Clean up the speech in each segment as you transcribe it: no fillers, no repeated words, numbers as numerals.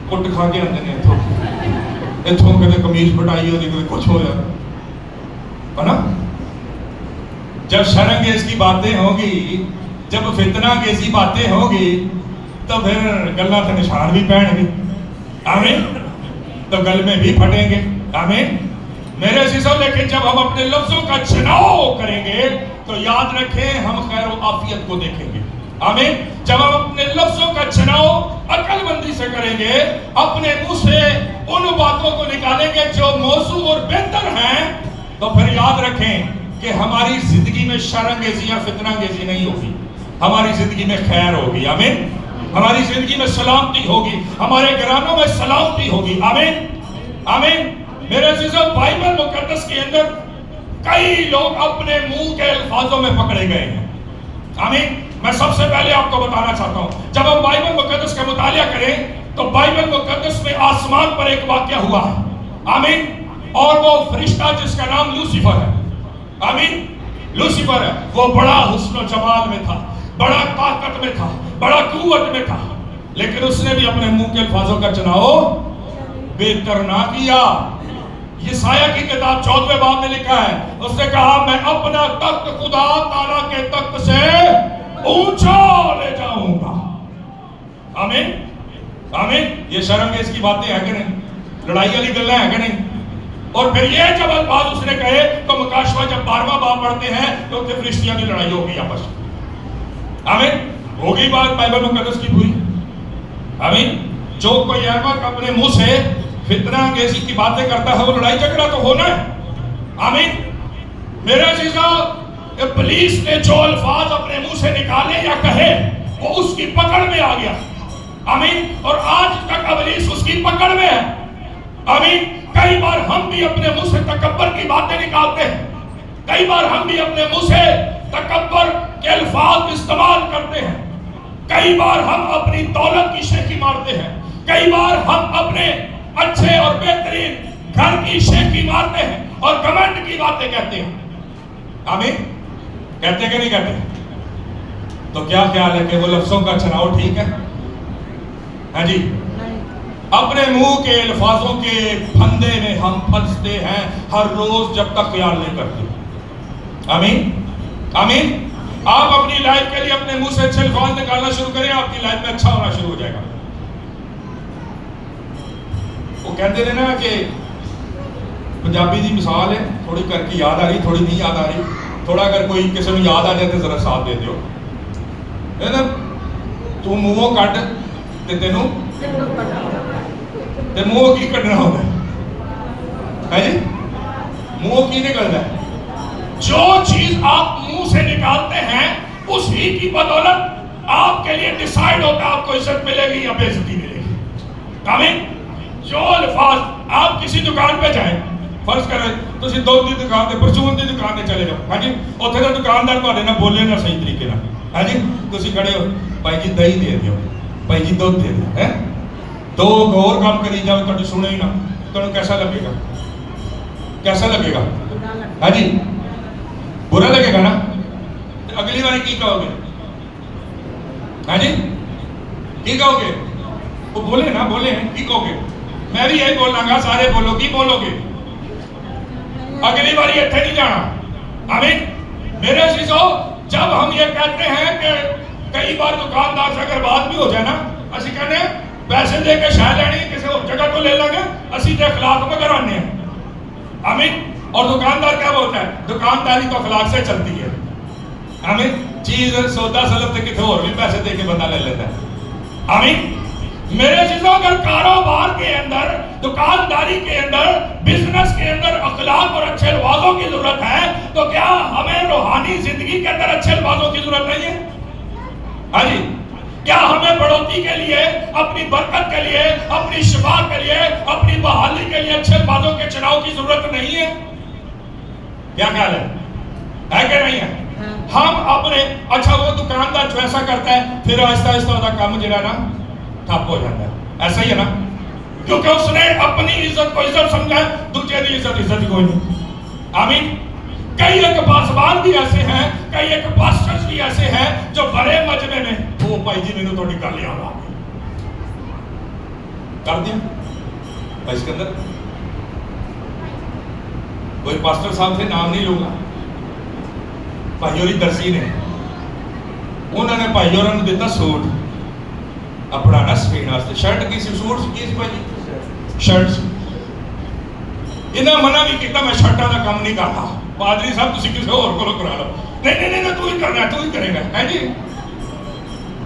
کٹ کھا کے آتے ہیں اتوں کدے قمیض پٹائی ہوتی کدے کچھ ہو جاتا ہے نا. جب شرنگیز کی باتیں ہوں گی، جب فتنہ انگیزی باتیں ہوں گی تو پھر گلہ سے نشان بھی پہن گے. آمین. تو گل میں بھی پھٹیں گے. آمین. میرے عزیزوں لیکن جب ہم اپنے لفظوں کا چناؤ کریں گے تو یاد رکھیں ہم خیر و عافیت کو دیکھیں گے. آمین. جب ہم اپنے لفظوں کا چناؤ عقل مندی سے کریں گے، اپنے منہ سے ان باتوں کو نکالیں گے جو موزوں اور بہتر ہیں، تو پھر یاد رکھیں کہ ہماری زندگی میں شر انگیزی یا فتنہ انگیزی نہیں ہوگی، ہماری زندگی میں خیر ہوگی. آمین. ہماری زندگی میں سلامتی ہوگی، ہمارے گھرانوں میں سلامتی ہوگی. آمین. آمین. میرے عزیزوں، بائبل مقدس کے اندر کئی لوگ اپنے منہ کے الفاظوں میں پکڑے گئے ہیں. آمین. میں سب سے پہلے آپ کو بتانا چاہتا ہوں، جب ہم بائبل مقدس کا مطالعہ کریں تو بائبل مقدس میں آسمان پر ایک واقعہ ہوا ہے. آمین. اور وہ فرشتہ جس کا نام لوسیفر ہے. آمین. لوسیفر ہے، وہ بڑا حسن و جمال میں تھا، بڑا طاقت میں تھا، بڑا قوت میں تھا، لیکن اس نے بھی اپنے منہ کے الفاظوں کا چناؤ بہتر نہ کیا. یسایہ کی کتاب 14ویں باب میں لکھا ہے، اس نے کہا میں اپنا تخت خدا تعالیٰ کے تخت سے اونچا لے جاؤں گا. آمین. آمین. یہ شرمگیز کی باتیں ہیں کہ نہیں؟ لڑائی والی گلیں ہیں کہ نہیں؟ اور پھر یہ جب الفاظ اس نے کہے تو مکاشفہ جب 12واں باب پڑھتے ہیں تو کہ فرشتیاں کی لڑائی ہوگی آپس میں. آمین. ہوگی بات بائبل مقدس کی پوری. آمین. جو کوئی احمق اپنے منہ سے فتنہ انگیزی کی باتیں کرتا ہے وہ لڑائی جھگڑا تو ہونا ہے. آمین. میرے عزیزاں، ابلیس نے جو الفاظ اپنے منہ سے نکالے یا کہے وہ اس کی پکڑ میں آ گیا. آمین. اور آج تک ابلیس اس کی پکڑ میں ہے. آمین. کئی بار ہم بھی اپنے منہ سے تکبر کی باتیں نکالتے ہیں، کئی بار ہم بھی اپنے منہ سے تکبر کے الفاظ استعمال کرتے ہیں، کئی بار ہم اپنی دولت کی شیخی مارتے ہیں، کئی بار ہم اپنے اچھے اور بہترین گھر کی شیخی مارتے ہیں اور گھمنڈ کی باتیں کہتے ہیں. آمین. کہتے کہ نہیں کہتے؟ تو کیا خیال ہے کہ وہ لفظوں کا چناؤ ٹھیک ہے؟ ہاں جی. اپنے منہ کے الفاظوں کے پھندے میں ہم پھنستے ہیں ہر روز جب تک خیال نہیں کرتے. آمین. آمین. آپ اپنی لائف کے لیے اپنے منہ سے اچھے الفاظ نکالنا شروع کریں، آپ کی لائف میں اچھا ہونا شروع ہو جائے گا. وہ کہتے ہیں نا کہ پنجابی دی مثال ہے، تھوڑی کر کے یاد آ رہی، تھوڑی نہیں یاد آ رہی، تھوڑا اگر کوئی کسی میں یاد آ جائے تو ذرا ساتھ دے دیو. ہے نا؟ تو منہوں کٹ تے تینوں تے منہ کی کٹنا ہوتا ہے جی. منہ کی نکلنا ہے. جو چیز آپ منہ سے نکالتے ہیں اس ہی کی بدولت آپ کے لیے ڈیسائیڈ ہوتا ہے آپ کو عزت ملے گی یا بے عزتی ملے گی. آمین. جو الفاظ آپ کسی دکان پہ جائیں، فرض کریں تو اسی دودھ کی دکان تے پرچون کی دکان تے چلے جاؤ. ہاں جی. اتنے تو دکاندار تھوڑے نہ بولے نہ صحیح طریقے نہ. ہاں جی. تسی کھڑے ہو، بھائی جی دہی دے دیو، بھائی جی دودھ دے دیو. ہے تو اور کام کری جاؤ تو سنے ہی نہ، تو کیسا لگے گا؟ کیسا لگے گا؟ ہاں جی. برا لگے گا نا. اگلی بار کی کہو گے؟ ہاں جی. کی کہو گے؟ وہ بولے نا، بولے ہیں کی کہو گے؟ میں بھی یہی بولنا گا، سارے بولو کی بولو گے؟ اگلی بار یہ نہیں جانا. آمین. میرے عزیزو، جب ہم یہ کہتے ہیں کہ کئی بار دکاندار سے اگر بات بھی ہو جائے نا، اسی کہنے ہیں پیسے دے کے شاہ لینی کسی اور جگہ تو لے لیں گے، اسی تے اخلاق میں کرانے ہیں. آمین. اور دکاندار کیا بولتا ہے؟ دکانداری تو اخلاق سے چلتی ہے. آمین. چیز سودا سلب تے کسی اور بھی پیسے دے کے بندہ لے لیتا ہے. آمین. میرے عزیزوں، اگر کاروبار کے اندر، دکانداری کے اندر، بزنس کے اندر اخلاق اور اچھے الفاظوں کی ضرورت ہے تو کیا ہمیں روحانی زندگی کے اندر اچھے الفاظوں کی ضرورت نہیں ہے؟ ہاں جی. کیا ہمیں بڑھوتی کے لیے، اپنی برکت کے لیے، اپنی شفا کے لیے، اپنی بحالی کے لیے اچھے الفاظوں کے چناؤ کی ضرورت نہیں ہے؟ کیا خیال ہے کہ نہیں ہے؟ ہم اپنے اچھا وہ دکاندار جو ایسا کرتا ہے پھر آہستہ آہستہ ہوتا کام جو ہے نا ٹھپ ہو جاتا ہے. ایسا ہی ہے نا؟ کیونکہ اس نے اپنی عزت کو عزت سمجھا ہے، دوسرے کی عزت ہی کوئی نہیں. آمین. کئی ایک پاسبان بھی ایسے ہیں، کئی ایک پاسٹرز بھی ایسے ہیں جو بڑے مجمع میں وہ بھائی جی میں نے تھوڑی گل یاد آ گئی. کر دیں اس کے اندر کوئی پاسٹر صاحب تھے, نام نہیں لوں گا, بھائی ہوری درسی نے, انہوں نے بھائی ہوراں نوں دیتا سوٹ اپنا نا سپین واسطے, شرٹ کی سی, سوٹ کی سی بھائی شرٹ سی. انہاں منع بھی کیتا میں شرٹاں دا کام نہیں کرتا, پادری صاحب تسی کسی اور کولوں کرا لو. نہیں نہیں نہیں تو ہی کرنا, تو ہی کرے گا ہے جی.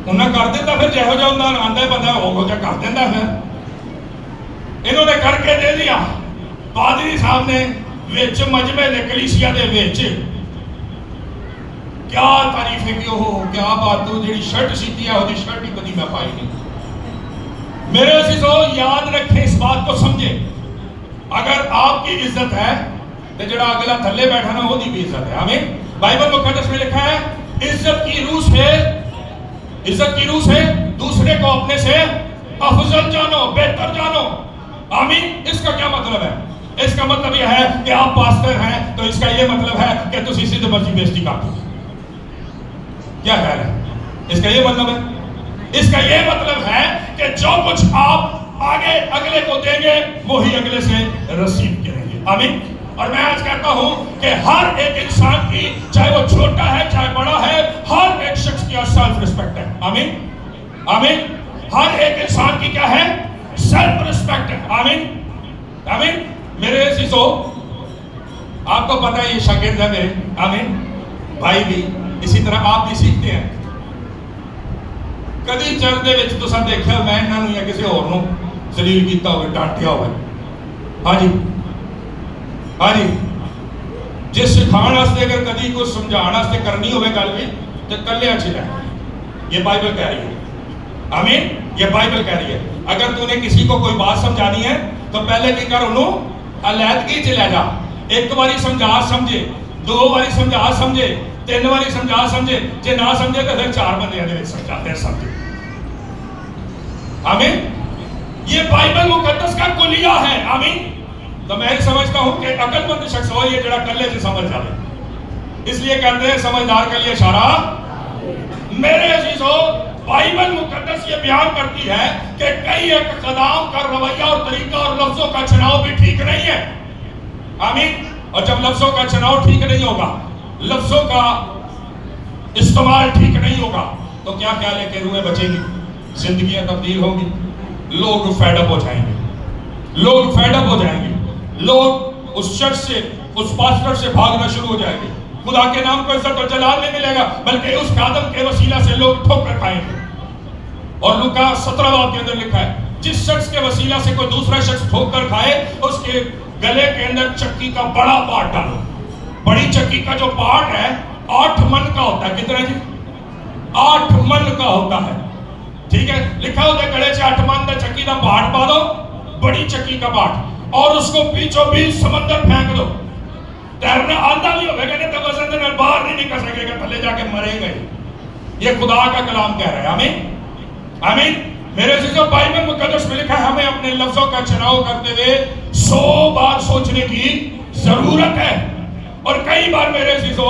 انہاں کر دیتا, پھر جہو جہا انہاں آندا ہے بندہ وہ جا کر دیندا ہے. انہوں نے کر کے دے دیا. پادری صاحب نے وچ مجمع دے کلیسیا دے وچ کیا تعریفیں کی, ہو کیا بات ہو, جڑی شرٹ سیتی ہے وہ شرٹ ہی کبھی میں پائی نہیں. میرے عزیزو یاد رکھیں, اس بات کو سمجھیں, اگر آپ کی عزت ہے تو جڑا اگلا تھلے بیٹھا نا وہ دی بھی عزت ہے. آمین. بائبل مقدس میں لکھا ہے عزت کی روح سے, عزت کی روح سے دوسرے کو اپنے سے افضل جانو, بہتر جانو. آمین. اس کا کیا مطلب ہے؟ اس کا مطلب یہ ہے کہ آپ پاسٹر ہیں تو اس کا یہ مطلب ہے کہ تسی سیدھ مرضی بیزتی کر دو. کیا خیال ہے؟ اس کا یہ مطلب ہے, اس کا یہ مطلب ہے کہ جو کچھ آپ آگے اگلے کو دیں گے وہی اگلے سے رسیو کریں گے. آمین. اور میں آج کہتا ہوں کہ ہر ایک انسان کی, چاہے وہ چھوٹا ہے چاہے بڑا ہے, ہر ایک شخص کی سیلف رسپیکٹ ہے. آمین. آمین. ہر ایک انسان کی کیا ہے؟ سیلف رسپیکٹ ہے. آمین. آمین. میرے عزیزو آپ کو پتہ ہے یہ شاگرد ہے میرے. آمین. بھائی بھی اسی طرح آپ بھی سیکھتے ہیں. کدی چرچ دے وچ تساں دیکھیا میں انہاں نوں یا کسی اور نوں ذلیل کیتا ہوئے, ڈانٹیا ہوئے؟ ہاں جی, ہاں جی. جس سکھاؤن واسطے اگر کدی کوئی سمجھاؤن واسطے کرنی ہوئے گل بھی تو کلے اچھی رہے. یہ بائبل کہہ رہی ہے. آمین. یہ بائبل کہہ رہی ہے اگر تو نے کسی کو کوئی بات سمجھانی ہے تو پہلے کی کر انہوں علیحدگی چ لے جا. ایک باری سمجھا سمجھے, دو باری سمجھا سمجھے, تین باری سمجھا سمجھے, جے نہ سمجھے تو پھر چار بندے دے سمجھاتے سمجھے. آمین. یہ بائبل مقدس کا کلیہ ہے. آمین. تو میں سمجھتا ہوں کہ عقل مند شخص ہو یہ جڑا کلے سے سمجھ جائے. اس لیے کہتے ہیں سمجھدار کے لیے اشارہ. میرے عزیزو بائبل مقدس یہ بیان کرتی ہے کہ کئی ایک قدام کا رویہ اور طریقہ اور لفظوں کا چناؤ بھی ٹھیک نہیں ہے. آمین. اور جب لفظوں کا چناؤ ٹھیک نہیں ہوگا, لفظوں کا استعمال ٹھیک نہیں ہوگا تو کیا خیال ہے کہ روحیں بچیں گی, زندگیاں تبدیل ہوں گی, لوگ فیڈ اپ ہو جائیں گے, لوگ فیڈ اپ ہو جائیں گے, لوگ اس شخص سے, اس پاسٹر سے بھاگنا شروع ہو جائیں گے. خدا کے نام کو عزت و جلال نہیں ملے گا بلکہ اس خادم کے وسیلہ سے لوگ ٹھوکر کھائیں گے. اور لوکا 17 باب کے اندر لکھا ہے جس شخص کے وسیلہ سے کوئی دوسرا شخص ٹھوکر کھائے اس کے گلے کے اندر چکی کا بڑا پارٹ ڈالو. بڑی چکی کا جو پارٹ ہے 8 من کا ہوتا ہے. کتنا جی؟ 8 من کا ہوتا ہے. ٹھیک ہے, لکھا ہوتا ہے گلے سے 8 من کا چکی کا پارٹ پا دو, بڑی چکی کا پارٹ, اور اس کو بیچوں بیچ سمندر پھینک دو. تیرنا آتا نہیں ہوگا کہ تو وزن دے باہر نہیں نکل سکے گا, تھلے جا کے مرے گئے. یہ خدا کا کلام کہہ رہا ہے. آمین. آمین. میرے عزیزو بائبل مقدس میں لکھا ہے ہمیں اپنے لفظوں کا چناؤ کرتے ہوئے 100 بار سوچنے کی ضرورت ہے. اور کئی بار میرے عزیزو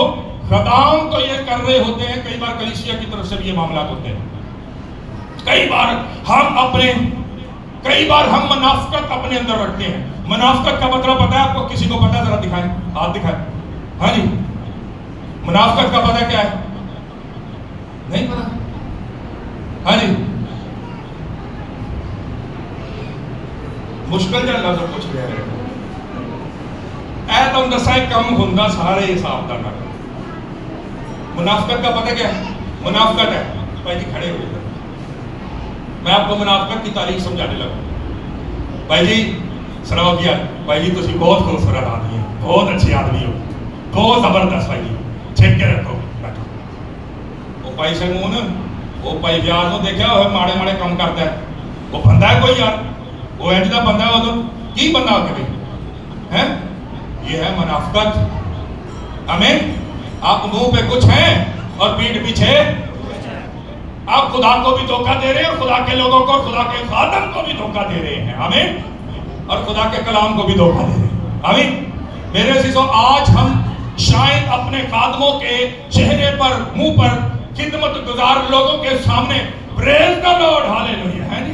خدام تو یہ کر رہے ہوتے ہیں, کئی بار کلیسیا کی طرف سے بھی یہ معاملات ہوتے ہیں. کئی بار ہم منافقت اپنے اندر رکھتے ہیں. منافقت کا مطلب پتہ ہے آپ کو؟ کسی کو پتہ ہے؟ ذرا دکھائیں, ہاتھ دکھائیں. ہاں جی, منافقت کا پتہ کیا ہے؟ نہیں پتہ. ہاں جی, مشکل جا لفظ پوچھ رہے ہیں. اے تم دسا کم ہوندا سارے حساب دا کر. منافقت کا پتہ کیا ہے؟ منافقت ہے بھائی جی کھڑے ہوئے, میں آپ کو منافقت کی تاریخ سمجھانے لگا. بھائی جی سلام کیا, بھائی جی تسی بہت خوبصورت آدمی ہیں, بہت اچھے آدمی ہو, بہت زبردست. بھائی جی چھک کے رکھو, بیٹھو. وہ بھائی سلمون, وہ بھائی بیاض کو دیکھا وہ ماڑے ماڑے کام کرتا ہے, وہ بندہ ہے کوئی یار, وہ انج دا بندہ ہے, وہ تو کی بندہ ہو کے ہیں. یہ ہے منافقت. آمین. آپ منہ پہ کچھ ہیں اور پیٹھ پیچھے آپ خدا کو بھی دھوکہ دے رہے ہیں, اور خدا کے لوگوں کو, اور خدا کے خادم کو بھی دھوکہ دے رہے ہیں. آمین. اور خدا کے کلام کو بھی دھوکہ دے رہے ہیں. آمین. میرے عزیزو آج ہم شاید اپنے خادموں کے چہرے پر, منہ پر خدمت گزار لوگوں کے سامنے پریز دا لارڈ ہاللیلویا ہے جی,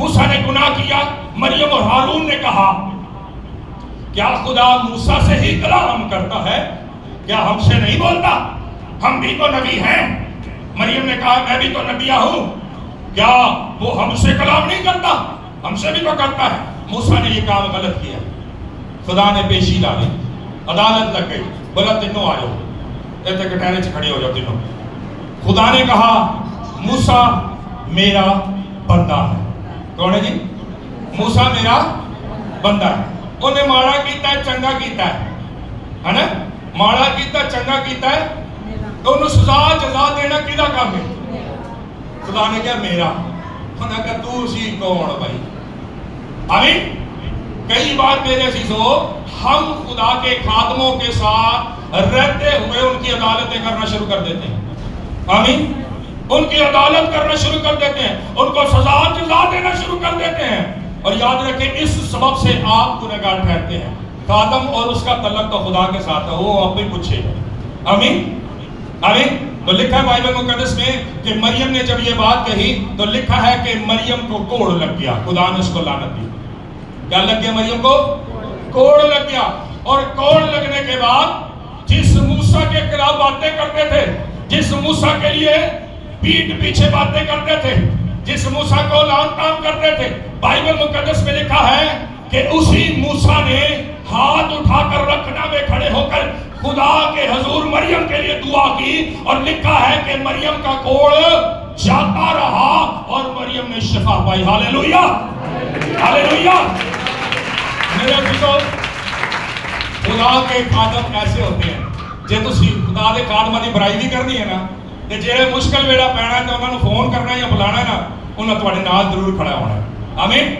موسیٰ نے گناہ کیا. مریم اور ہارون نے کہا کیا خدا موسیٰ سے ہی کلام کرتا ہے؟ کیا ہم سے نہیں بولتا؟ ہم بھی تو نبی ہیں. مریم نے کہا میں بھی تو نبیہ ہوں. کیا وہ ہم سے کلام نہیں کرتا؟ ہم سے بھی تو کرتا ہے. موسیٰ نے یہ کام غلط کیا. خدا نے پیشی ڈالی, عدالت لگ گئی. بولا تینوں آ جاؤ, ایسے کٹہرے سے کھڑے ہو جاؤ تینوں. خدا نے کہا موسیٰ میرا بندہ ہے. کون ہے جی؟ موسیٰ میرا بندہ ہے. انہیں ماڑا کیتا ہے, چنگا کیتا ہے نا؟ ماڑا کیتا, چنگا کیتا ہے, تو انہوں سزا جزا دینا کیدا کام ہے؟ خدا نے کہا میرا. انہوں نے کہا تو سی کون بھائی؟ آمین. کئی بار میرے عزیزو ہم خدا کے خادموں کے ساتھ رہتے ہوئے ان کی عدالتیں کرنا شروع کر دیتے ہیں. آمین. ان کی عدالت کرنا شروع کر دیتے ہیں, ان کو سزا جزا دینا شروع کر دیتے ہیں. اور یاد رکھیں اس سبب سے آپ گنہگار ٹھہرتے ہیں. خادم اور اس کا تعلق تو خدا کے ساتھ ہے, وہ آپ بھی پوچھے گا. آمین. آمین. تو لکھا ہے بائبل مقدس میں کہ مریم نے جب یہ بات کہی تو لکھا ہے کہ مریم کو کوڑ لگ گیا. خدا نے اس کو لعنت دی. کیا لگ گیا مریم کو؟ کوڑ لگ گیا. اور کوڑ لگنے کے بعد جس موسیٰ کے خلاف باتیں کرتے تھے, جس موسیٰ کے لیے پیٹھ پیچھے باتیں کرتے تھے, جس موسیٰ کو لعن طعن کرتے تھے, بائبل مقدس میں لکھا ہے کہ اسی موسیٰ نے ہاتھ اٹھا کر رکھنا میں کھڑے ہو کر خدا کے حضور مریم کے لیے دعا کی, اور لکھا ہے کہ مریم کا کوڑ جاتا رہا اور مریم نے شفا پائی. ہاللیلویہ, ہاللیلویہ. میرے عزیزو خدا کے خادم ایسے ہوتے ہیں. جے تسی خدا دے خادماں دی برائی بھی کرنی ہے نا, تے جے مشکل ویلا پینا ہے تے انہاں نوں فون کرنا یا بلانا ہے نا, انہاں تواڈے نال ضرور کھڑا ہونا ہے. آمین.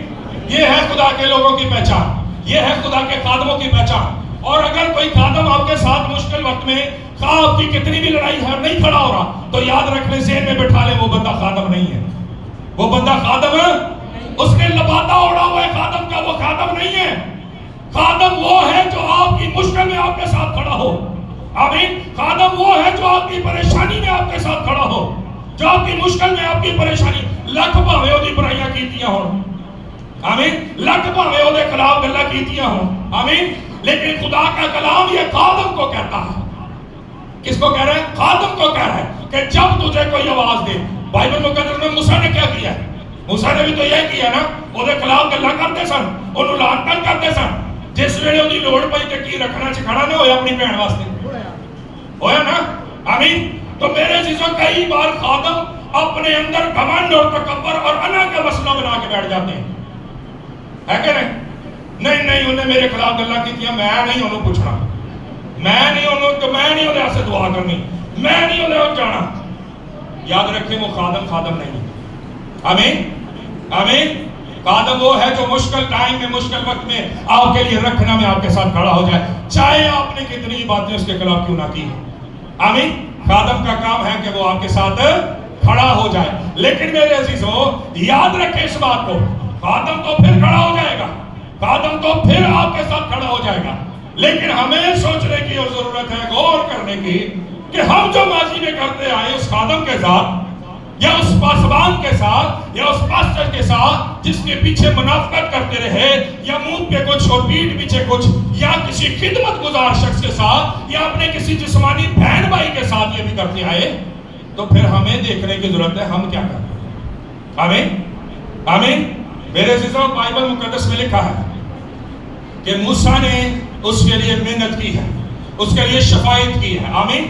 یہ ہے خدا کے لوگوں کی پہچان, یہ ہے خدا کے خادموں کی پہچان. اور اگر کوئی خادم آپ کے ساتھ مشکل وقت میں خواہ آپ کی کتنی بھی لڑائی ہے نہیں کھڑا ہو رہا, تو یاد رکھ لیں, ذہن میں بٹھا لیں, وہ بندہ خادم نہیں ہے. وہ بندہ خادم ہے, اس نے لبادہ اوڑا ہوا ہے خادم کا, وہ خادم نہیں ہے. خادم وہ ہے جو آپ کی مشکل میں آپ کے ساتھ کھڑا ہو. آمین. خادم وہ ہے جو آپ کی پریشانی میں آپ کے ساتھ کھڑا ہو, جو آپ کی مشکل میں آپ کی پریشانی لکھ بھاوے وہ دی برائیاں کیتیاں ہوں. آمین. لکھ بھاوے وہ دے خلاف گلاں کیتیاں ہوں. آمین. لیکن خدا کا کلام یہ خادم کو کہتا ہے. کس کو کہہ رہا ہے؟ خادم کو کہہ رہا ہے کہ جب تجھے کوئی آواز دے. بائبل مقدس میں موسیٰ نے کیا کیا ہے؟ موسیٰ نے بھی تو یہ کیا نا, وہ دے خلاف گلاں کرتے سن, انہوں لعن طعن کرتے سن. جس ویلے دی لوڑ پئی تے کی رکھنا چکھڑا نہ ہویا اپنی بہن واسطے, ہویا نا. آمین. تو میرے عزیزوں کئی بار خادم اپنے اندر گھمنڈ اور تکبر اور انا کا مسئلہ بنا کے بیٹھ جاتے ہیں, ہے کہ نہیں؟ نہیں نہیں, انہیں میرے خلاف گلاں کیتیاں, میں نہیں انہوں پوچھنا, میں نہیں انہیں سے دعا کرنی, میں نہیں انہیں جانا. یاد رکھیں وہ خادم نہیں. آمین. آمین. خادم وہ ہے جو مشکل ٹائم میں, مشکل وقت میں آپ کے لیے رکھنا میں آپ کے ساتھ کھڑا ہو جائے, چاہے آپ نے کتنی باتیں اس کے خلاف کیوں نہ کی. آمین. خادم کا کام ہے کہ وہ آپ کے ساتھ کھڑا ہو جائے. لیکن میرے عزیزو یاد رکھیں اس بات کو, خادم تو پھر کھڑا ہو جائے گا, خادم تو پھر آپ کے ساتھ کھڑا ہو جائے گا. لیکن ہمیں سوچنے کی اور ضرورت ہے, غور کرنے کی, کہ ہم جو ماضی میں کرتے آئے اس خادم کے ساتھ, یا اس پاسبان کے ساتھ, یا اس پاسٹر کے ساتھ جس کے پیچھے منافقت کرتے رہے, یا منہ پہ کچھ اور پیٹھ پیچھے کچھ, یا کسی خدمت گزار شخص کے ساتھ, یا اپنے کسی جسمانی بہن بھائی کے ساتھ یہ بھی کرتے آئے, تو پھر ہمیں دیکھنے کی ضرورت ہے ہم کیا کرتے ہیں. آمین. آمین. میرے عزیزوں بائبل مقدس میں لکھا ہے کہ موسیٰ نے اس کے لیے محنت کی ہے, اس کے لیے شفاعت کی ہے. آمین.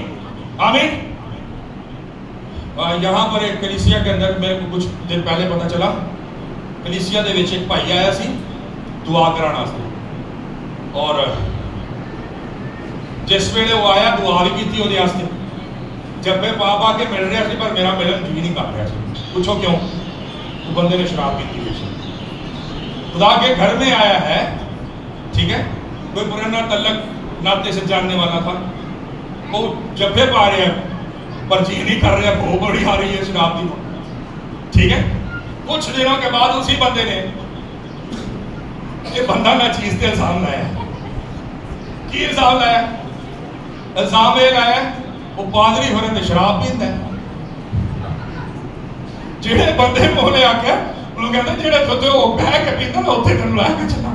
آمین. یہاں پر ایک کلیسیا کے اندر میرے کو کچھ دن پہلے پتا چلا, کلیسیا دے وچ ایک بھائی آیا سی دعا کرانا واسطے, اور جس ویلے وہ آیا دعا بھی کیتی اودے واسطے. جب میں پا کے مل رہا سی پر میرا ملن جی نہیں کر رہا سی. پوچھو کیوں؟ وہ بندے نے شراب پیتی ہوئی سی. خدا کے گھر میں آیا ہے, ٹھیک ہے, کوئی پرانا تعلق ناطے سے جاننے والا تھا, وہ جبے پا رہے ہیں پر جی نہیں کر رہے, بھو بڑی آ رہی ہے شراب کی, ٹھیک ہے. کچھ دنوں کے بعد اسی بندے نے یہ بندہ نہ چیز تے الزام لایا. کی الزام لایا؟ الزام یہ لایا وہ پادری ہونے تے شراب پیندا ہے. جہے بندے مولے آ کے ਉਹਨੂੰ ਕਹਿੰਦਾ ਜਿਹੜੇ ਉੱਥੇ ਉਹ ਬਹਿ ਕੇ ਪੀਂਦਾ ਨਾ ਉੱਥੇ ਤੈਨੂੰ ਲੈ ਕੇ ਚੱਲਾਂ।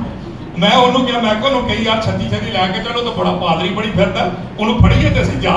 ਮੈਂ ਉਹਨੂੰ ਕਿਹਾ, ਮੈਂ ਕਿਹਾ ਉਹਨੂੰ ਕਹੀ ਯਾਰ ਛੱਤੀ ਛੱਤੀ ਲੈ ਕੇ ਚਲੋ, ਤਾਂ ਬੜਾ ਪਾਦਰੀ ਬੜੀ ਫਿਰਦਾ, ਉਹਨੂੰ ਫੜੀਏ ਤੇ ਅਸੀਂ ਜਾ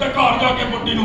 ਤੇ ਘਰ ਜਾ ਕੇ ਮੁੱਢੀ ਨੂੰ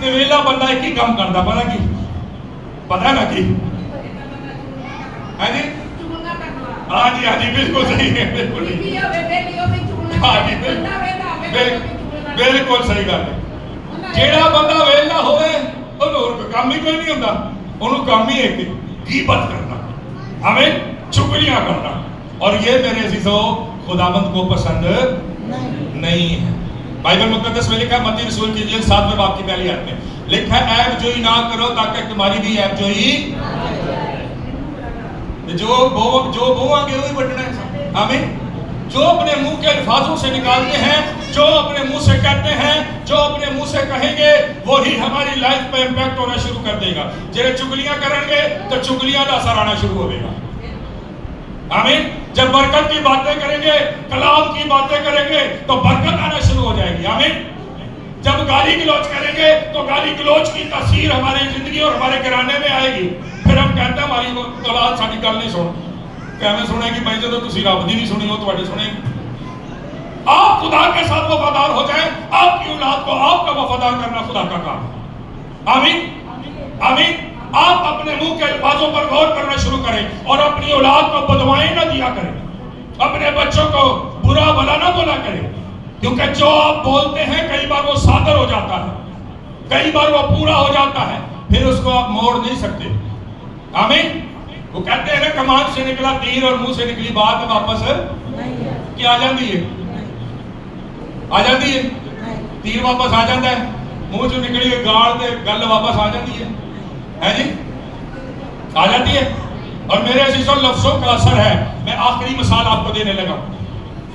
تے ویلا بندہ ایک ہی کام کردا پتہ کی پتہ نا کی ہاں جی ہاں جی بالکل صحیح ہے بالکل ہاں جی بالکل صحیح گل ہے جیڑا بندہ ویلا ہوئے انہوں اور کام ہی کوئی نہیں ہوتا انہوں کام ہی ہے کہ غیبت کرنا ہمیں چگلیاں کرنا اور یہ میرے عزیزو خداوند کو پسند نہیں ہے بائبل مقدس میں لکھا ہے متی رسول کی انجیل 7ویں باب کی پہلی آیت میں لکھا ہے عیب جوئی نہ کرو تاکہ تمہاری بھی عیب جوئی جو بوآں گے وہی بٹنا ہے آمین جو اپنے منہ کے الفاظوں سے نکالتے ہیں جو اپنے منہ سے کہتے ہیں جو اپنے منہ سے کہیں گے وہی ہماری لائف پہ امپیکٹ ہونا شروع کر دے گا جب چگلیاں کریں گے تو چگلیاں کا اثر آنا شروع ہو گا آمین جب برکت کی باتیں کریں گے کلام کی باتیں کریں گے تو برکت آنا شروع ہو جائے گی آمین جب گالی گلوچ کریں گے تو گالی گلوچ کی تاثیر ہماری زندگی اور ہمارے گھرانے میں آئے گی پھر ہم کہتے ہیں ہماری اولاد ساری گل نہیں سن کہ ہمیں سنے گی بھائی جب تسی رب دی نہیں سنی ہو تواڈی سنے گی آپ خدا کے ساتھ وفادار ہو جائیں آپ کی اولاد کو آپ کا وفادار کرنا خدا کا کام ہے آمین آمین آپ اپنے منہ کے الفاظوں پر غور کرنا شروع کریں اور اپنی اولاد کو بدوائیں نہ دیا کریں اپنے بچوں کو برا بھلا نہ بولا کریں کیونکہ جو آپ بولتے ہیں کئی بار وہ صادر ہو جاتا ہے کئی بار وہ پورا ہو جاتا ہے پھر اس کو آپ موڑ نہیں سکتے آمین وہ کہتے ہیں نا کمان سے نکلا تیر اور منہ سے نکلی بات واپس کیا آ جاتی ہے آ جاتی ہے تیر واپس آ جاتا ہے منہ سے نکلی ہوئی گال دے گل واپس آ جاتی ہے جی آ جاتی ہے اور میرے عزیزوں لفظوں کا اثر ہے میں آخری مثال آپ کو دینے لگا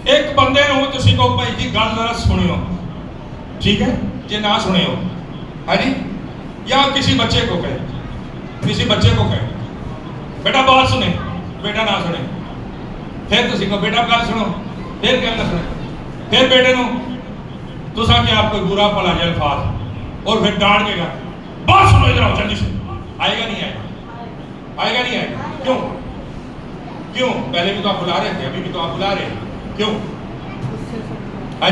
ایک بندے نے کسی کو بھائی جی گل ذرا سنی ہو ٹھیک ہے جی نہ سنے ہو ہے جی یا کسی بچے کو کہے بیٹا بات سنے بیٹا نہ سنے پھر کسی کو بیٹا گل سنو پھر کیا نہ سنے پھر بیٹے نو تو سا کہ آپ کوئی برا پلا جائے الفاظ اور پھر ڈانٹ کے گا بات سنو ادھر آؤ جلدی سے آئے گا نہیں آئے گا کیوں پہلے بھی تو آپ بلا رہے تھے ابھی بھی تو آپ بلا رہے ہیں کیوں ہاں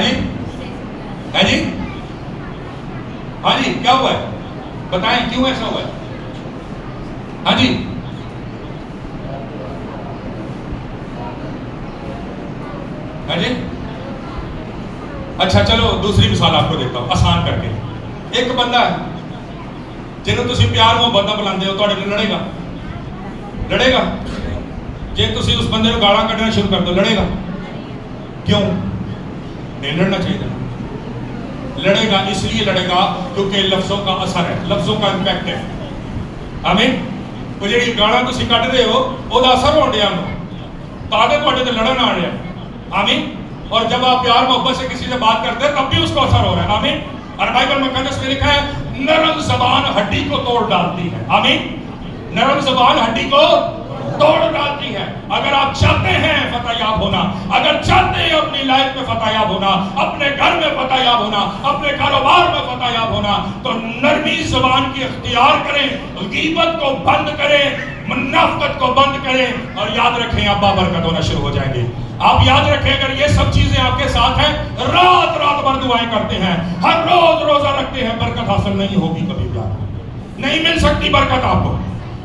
جی کیا ہوا ہے بتائیں کیوں ایسا ہوا ہے ہاں جی اچھا چلو دوسری مثال آپ کو دیتا ہوں آسان کر کے ایک بندہ ہے جنہوں تسی پیار محبت نہ بلاندے ہو تواڈے نال لڑے گا جے تسی اس بندے کو گالاں کڈنا شروع کر دو لڑے گا کیوں نہیں لڑنا چاہیے لڑے گا اس لیے لڑے گا کیونکہ لفظوں کا اثر ہے لفظوں کا امپیکٹ ہے آمین وہ جڑی گالاں تسی کڈ رہے ہو او دا اثر ہون ڈیا تاکہ تواڈے تے لڑن آ رہا آمین اور جب آپ پیار محبت سے کسی سے بات کرتے ہیں تب بھی اس کو اثر ہو رہا ہے آمین اور بائبل مقدس میں لکھا ہے نرم زبان ہڈی کو توڑ ڈالتی ہے آمین نرم زبان ہڈی کو توڑ ڈالتی ہے اگر آپ چاہتے ہیں فتح یاب ہونا اگر چاہتے ہیں اپنی لائف میں فتح یاب ہونا اپنے گھر میں فتح یاب ہونا اپنے کاروبار میں فتح یاب ہونا تو نرمی زبان کی اختیار کریں غیبت کو بند کریں منافقت کو بند کریں اور یاد رکھیں آپ بابرکت ہونا شروع ہو جائیں گے آپ یاد رکھیں اگر یہ سب چیزیں آپ کے ساتھ ہیں رات رات بھر دعائیں کرتے ہیں ہر روز روزہ رکھتے ہیں برکت حاصل نہیں ہوگی کبھی بھی نہیں مل سکتی برکت آپ کو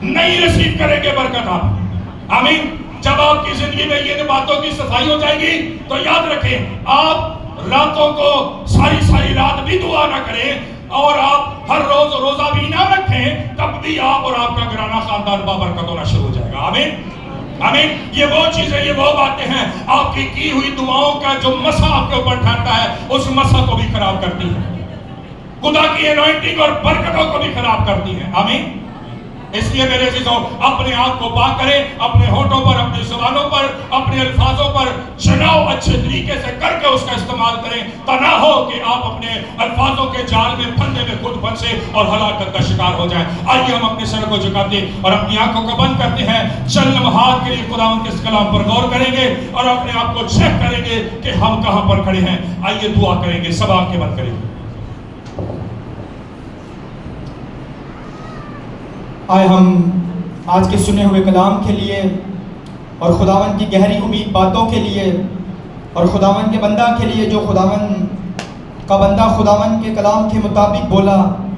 نہیں ریسیو کریں گے برکت آپ آمین جب آپ کی زندگی میں یہ باتوں کی صفائی ہو جائے گی تو یاد رکھیں آپ راتوں کو ساری رات بھی دعا نہ کریں اور آپ ہر روز روزہ بھی نہ رکھیں تب بھی آپ اور آپ کا گھرانہ خاندان بابرکت ہونا شروع ہو جائے گا آمین آمین یہ وہ چیزیں یہ وہ باتیں ہیں آپ کی ہوئی دعاؤں کا جو مسا آپ کے اوپر ٹھہرتا ہے اس مسا کو بھی خراب کرتی ہے خدا کی انوائنٹنگ اور برکتوں کو بھی خراب کرتی ہے آمین اس لیے میرے عزیزوں اپنے آپ کو پاک کریں اپنے ہونٹوں پر اپنی زبانوں پر اپنے الفاظوں پر چناؤ اچھے طریقے سے کر کے اس کا استعمال کریں تا نہ ہو کہ آپ اپنے الفاظوں کے جال میں پھندے میں خود پھنسے اور ہلاکت کا شکار ہو جائیں آئیے ہم اپنے سر کو جھکاتے اور اپنی آنکھوں کو بند کرتے ہیں چند لمحات کے لیے خداوند کے اس کلام پر غور کریں گے اور اپنے آپ کو چیک کریں گے کہ ہم کہاں پر کھڑے ہیں آئیے دعا کریں گے سب آنکھیں بند کریں گے آئے ہم آج کے سنے ہوئے کلام کے لیے اور خداوند کی گہری امید باتوں کے لیے اور خداوند کے بندہ کے لیے جو خداوند کا بندہ خداوند کے کلام کے مطابق بولا